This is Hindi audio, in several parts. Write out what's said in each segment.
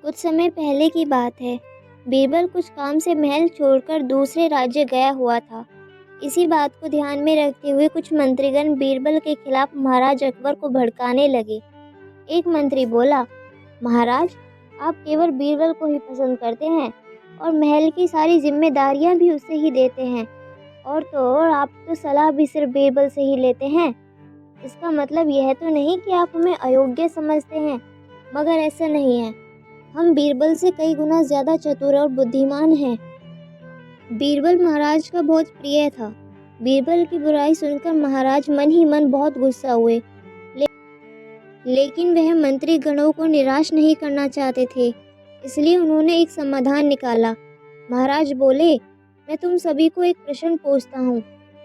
कुछ समय पहले की बात है। बीरबल कुछ काम से महल छोड़कर दूसरे राज्य गया हुआ था। इसी बात को ध्यान में रखते हुए कुछ मंत्रीगण बीरबल के खिलाफ महाराज अकबर को भड़काने लगे। एक मंत्री बोला, महाराज, आप केवल बीरबल को ही पसंद करते हैं और महल की सारी जिम्मेदारियां भी उसे ही देते हैं, और तो और आप तो सलाह भी सिर्फ बीरबल से ही लेते हैं। इसका मतलब यह तो नहीं कि आप हमें अयोग्य समझते हैं, मगर ऐसा नहीं है। हम बीरबल से कई गुना ज्यादा चतुर और बुद्धिमान हैं। बीरबल महाराज का बहुत प्रिय था। बीरबल की बुराई सुनकर महाराज मन ही मन बहुत गुस्सा हुए, लेकिन वह मंत्री गणों को निराश नहीं करना चाहते थे, इसलिए उन्होंने एक समाधान निकाला। महाराज बोले, मैं तुम सभी को एक प्रश्न पूछता हूँ,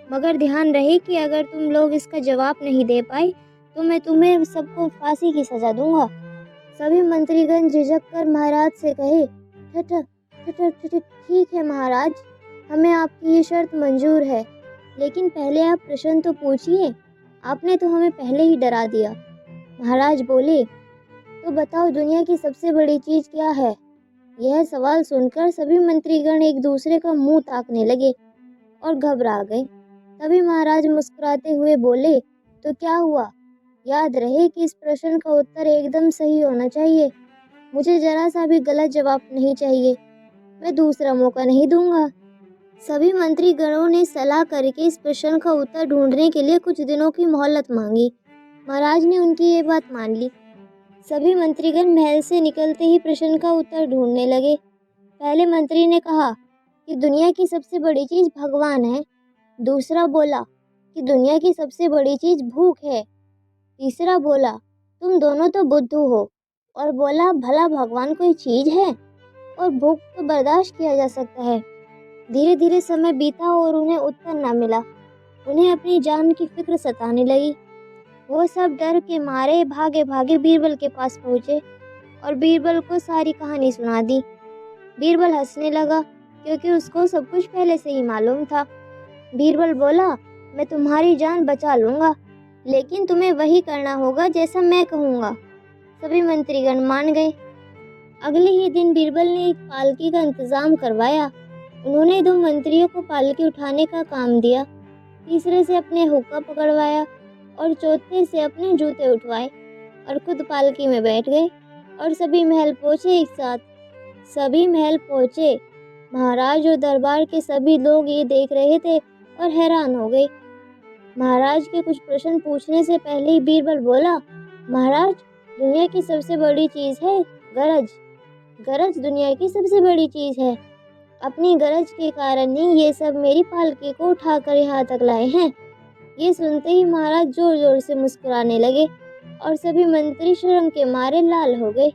मगर ध्यान रहे कि अगर तुम लोग इसका जवाब नहीं दे पाए तो मैं तुम्हें सबको फांसी की सजा दूंगा। सभी मंत्रीगण झिझक कर महाराज से कहे, ठीक है महाराज, हमें आपकी ये शर्त मंजूर है, लेकिन पहले आप प्रश्न तो पूछिए, आपने तो हमें पहले ही डरा दिया। महाराज बोले, तो बताओ दुनिया की सबसे बड़ी चीज क्या है? यह सवाल सुनकर सभी मंत्रीगण एक दूसरे का मुंह ताकने लगे और घबरा गए। तभी महाराज मुस्कुराते हुए बोले, तो क्या हुआ? याद रहे कि इस प्रश्न का उत्तर एकदम सही होना चाहिए। मुझे जरा सा भी गलत जवाब नहीं चाहिए। मैं दूसरा मौका नहीं दूंगा। सभी मंत्रीगणों ने सलाह करके इस प्रश्न का उत्तर ढूंढने के लिए कुछ दिनों की मोहलत मांगी। महाराज ने उनकी ये बात मान ली। सभी मंत्रीगण महल से निकलते ही प्रश्न का उत्तर ढूंढने लगे। पहले मंत्री ने कहा कि दुनिया की सबसे बड़ी चीज भगवान है। दूसरा बोला कि दुनिया की सबसे बड़ी चीज भूख है। तीसरा बोला, तुम दोनों तो बुद्धू हो, और बोला, भला भगवान कोई चीज है? और भूख तो बर्दाश्त किया जा सकता है। धीरे धीरे समय बीता और उन्हें उत्तर न मिला। उन्हें अपनी जान की फिक्र सताने लगी। वो सब डर के मारे भागे भागे बीरबल के पास पहुंचे और बीरबल को सारी कहानी सुना दी। बीरबल हंसने लगा, क्योंकि उसको सब कुछ पहले से ही मालूम था। बीरबल बोला, मैं तुम्हारी जान बचा लूंगा, लेकिन तुम्हें वही करना होगा जैसा मैं कहूँगा। सभी मंत्रीगण मान गए। अगले ही दिन बीरबल ने एक पालकी का इंतजाम करवाया। उन्होंने 2 मंत्रियों को पालकी उठाने का काम दिया, तीसरे से अपने हुक्का पकड़वाया और चौथे से अपने जूते उठवाए और खुद पालकी में बैठ गए और सभी महल पहुंचे एक साथ। सभी महल पहुंचे। महाराज और दरबार के सभी लोग ये देख रहे थे और हैरान हो गए। महाराज के कुछ प्रश्न पूछने से पहले ही बीरबल बोला, महाराज, दुनिया की सबसे बड़ी चीज है गरज। गरज दुनिया की सबसे बड़ी चीज है। अपनी गरज के कारण ही ये सब मेरी पालकी को उठाकर यहाँ तक लाए हैं। ये सुनते ही महाराज जोर जोर से मुस्कुराने लगे और सभी मंत्री शर्म के मारे लाल हो गए।